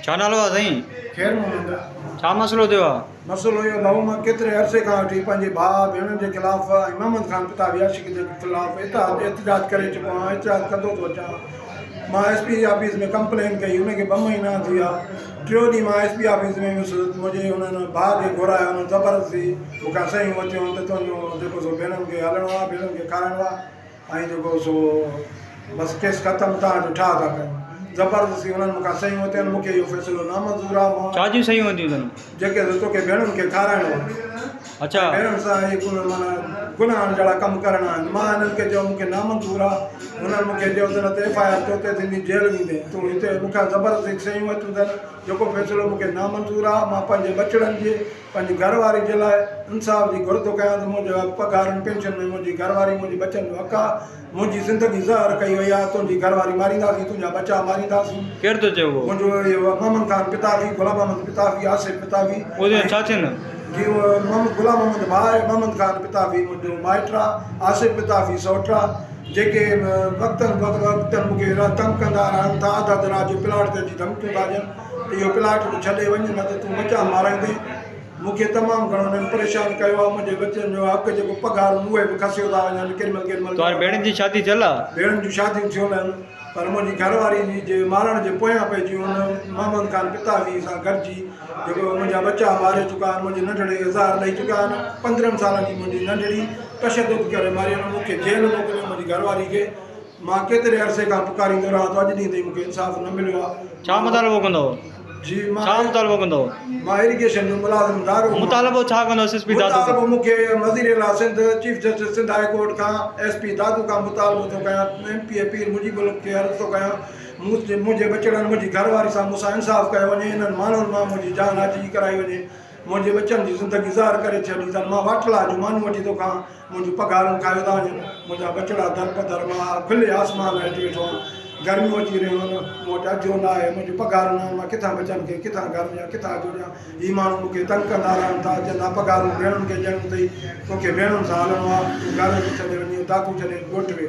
छा नालो आहे साईं? ख़ैर मोहम्मद। छा मसइलो थियो आहे? मसइलो इहो भाऊ मां केतिरे अरसे खां वठी पंहिंजे भाउ भेणनि जे ख़िलाफ़ु ऐं मोहम्मद ख़ान पिताबी आशिक़ जे ख़िलाफ़ु एहतिजाज करे चुको आहियां, एहतिजाज कंदो थो अचां। मां SP ऑफिस में कंप्लेन कई, हुनखे 2 महीना थी विया। 3 ॾींहुं मां SP ऑफिस में वियुसि, मुंहिंजे हुननि भाउ खे घुरायो, हुननि ज़बरदस्ती मूंखां सयूं वरितियूं त तुंहिंजो जेको सो भेणनि खे हलणो आहे, भेणनि खे खाराइणो आहे ऐं जेको सो बसि केस ख़तमु, तव्हांजो ठा था कयूं। ज़बरदस्ती हुननि मूंखां सयूं वरितियूं। मूंखे इहो फ़ैसिलो नामंज़ूर आहे। मां छा जूं सयूं हूंदियूं अथनि? जेके तोखे भेणुनि खे खाराइणो आहे, अच्छा, भेणुनि सां माना गुनाहनि जहिड़ा कमु करणा आहिनि। मां हिननि खे चयो मूंखे नामंज़ूर आहे। हुननि मूंखे चयो त न त FIR तोते थींदी, जेल वेंदे, तूं हिते मूंखां ज़बरदस्ती सयूं वरितियूं अथनि। जेको फ़ैसिलो मूंखे नामंज़ूर आहे। मां पंहिंजे बचड़नि जे, पंहिंजी घरवारी जे लाइ इंसाफ़ जी घुर थो कयां त मुंहिंजो पघारनि पेंशन में मुंहिंजी घरवारी, मुंहिंजे बचनि जो हक़ आहे। मुंहिंजी ज़िंदगी ज़हर कई वई आहे। तुंहिंजी घरवारी मारींदासीं, तुंहिंजा बचा मारींदासीं। केरु थो चए उहो? मुंहिंजो इहो मोहम्मद ख़ान पिताबी, गुलाम मोहम्मद पिताबी, आसिफ़ पिताबी। उहो छा थियनि? जी गुलाम मोहम्मद भाउ आहे, मोहम्मद ख़ान पिताबी मुंहिंजो माइट आहे, आसिफ़ पिताबी सौट आहे। जेके वक़्तनि मूंखे तंग कंदा रहनि था, अधु राति जो प्लाट ते अची धमकियूं था ॾियनि त इहो प्लाट छॾे वञ, न त तूं बचा माराईंदे। मूंखे तमामु घणो हुननि परेशान कयो आहे। मुंहिंजे बचनि जो हक़ जेको पघार उहे बि खसियो था वञनि केॾीमहिल तव्हांजी भेण जी शादी थियल आहे? भेणनि जूं शादियूं थियूं आहिनि, पर मुंहिंजी घरवारी जी जे मारण जे पोयां पइजी हुन मोहम्मद ख़ान पिताबी सां गॾिजी जेको मुंहिंजा बचा मारे चुका आहिनि। मुंहिंजे नंढड़े इज़हार ॾेई चुका आहिनि। 15 सालनि जी मुंहिंजी नंढड़ी तशदुद करे मारी, मूंखे जेल मोकिलियो मुंहिंजी घरवारी खे। मां केतिरे अरसे खां पुकारींदो रहां थो, अॼु ॾींहुं ताईं मूंखे इंसाफ़ न मिलियो आहे। छा मुतालबो कंदव? जी छा मुतालबो कंदव? मां इरिगेशन जो मुलाज़िमदार आहियां। मुतालबो छा कंदव SP दादू? मुतालबो मूंखे वज़ीर आला Sindh, chief justice Sindh high court खां SP दादू खां मुतालबो थो कयां। MP पीर मुजीबुल खे अर्ज़ु थो कयां मुंहिंजे बचड़नि, मुंहिंजी घरवारी सां मूंसां इंसाफ़ कयो वञे। इन्हनि माण्हुनि मां मुंहिंजी जान हाजी कराई वञे। मुंहिंजे बचनि जी ज़िंदगी ज़हर करे छॾी अथनि। मां वाटला जूं मानियूं वठी थो खां, मुंहिंजूं पघारूं खायो था वञनि। मुंहिंजा बचड़ा दर पदर, मां खुले आसमान हेठि वेठो आहियां। गर्मियूं अची रहियूं आहिनि, मूं वटि अजो न आहे, मुंहिंजूं पघारूं न आहिनि। मां किथां बचनि खे किथां घर ॾियां, किथां अजो ॾियां? हीअ माण्हू मूंखे तंग कंदा रहनि था, चवंदा पघारूं भेणुनि खे ॾियणियूं अथई, तोखे भेणुनि सां हलणो आहे, तूं घर छॾे वञी दादू छॾे ॻोठ वे।